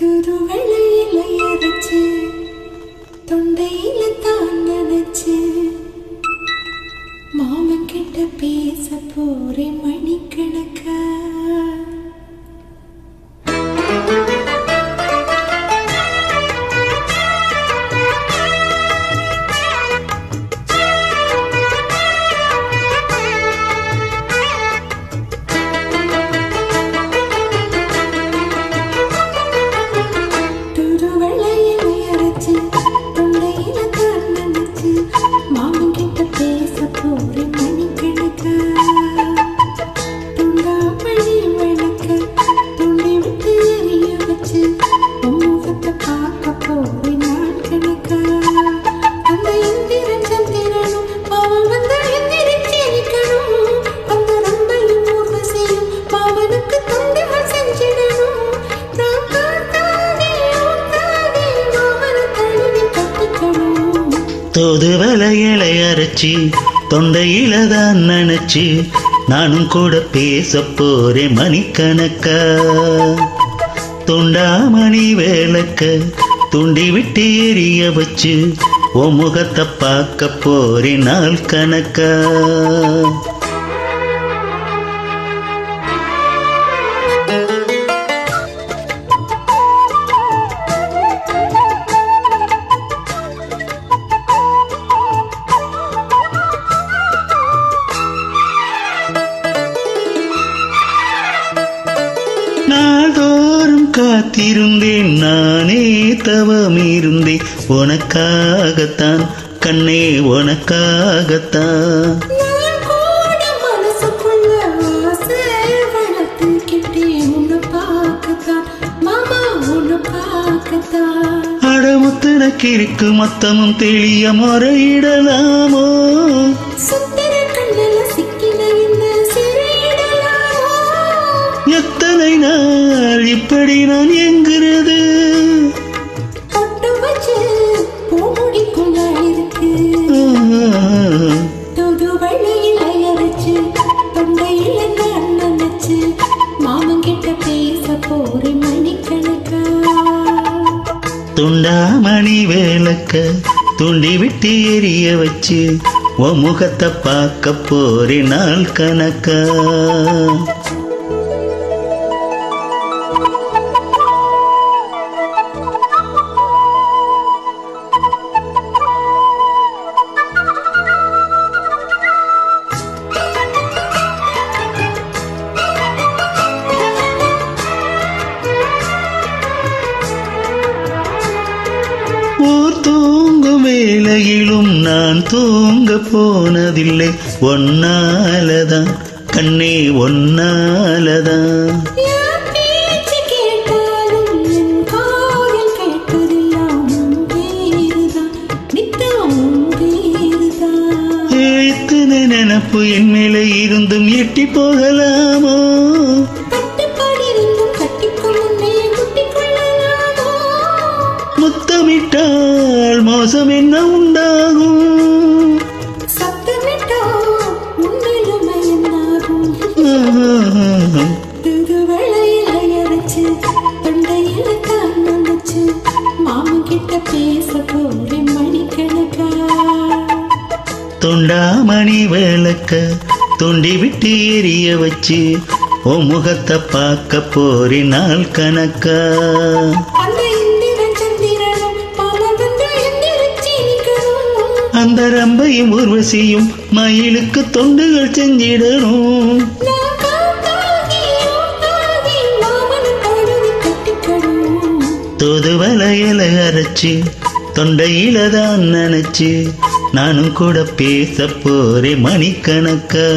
தூதுவளையில அரைச்சு தொண்டையில தான் நினைச்சு மாமன் கிட்ட பேச போறேன் மணிக்கணக்கா. தூதுவளையில அரைச்சி தொண்டையில தான் நினைச்சு நானும் கூட பேச போறேன் மணிக்கணக்கா. துண்டாமணி வேலக்க துண்டி விட்டு எரிய வச்சு உன் முகத்தை பார்க்க போறேன் நாள் கணக்கா. நாள்தோறும் காத்திருந்தேன் நானே தவம் இருந்தேன் உனக்காகத்தான் கண்ணே உனக்காகத்தான். அடமுத்தனக்கு இருக்கு மொத்தமும் தெளிய முறையிடலாமோ எத்தனை நாள் இப்படி நான் எங்கிறது துண்டாமணி வேலக்க துண்டி விட்டு எரிய வச்சு உன் முகத்தை பார்க்க போறேன் நாள் கணக்கா. ஊர் தூங்கும் வேளையிலும் நான் தூங்க போனதில்லை ஒன்னாலதான் கண்ணே ஒன்னாலதான். இத்தனை நினப்பு என் மேலே இருந்தும் எட்டி போகலாமோ முத்தமிட்டால் மோசம் என்ன உண்டாகும் துண்டாமணி வேலக்க துண்டி விட்டு எரிய வச்சு உன் முகத்தை பார்க்க போறேன் நாள் கணக்கா. அந்த ரம்பையும் ஊர்வசியும் மயிலுக்கு தொண்டுகள் செஞ்சிடணும். தூதுவளையில அரைச்சு தொண்டையில தான் நினைச்சு நானும் கூட பேச போறேன் மணிக்கணக்கா.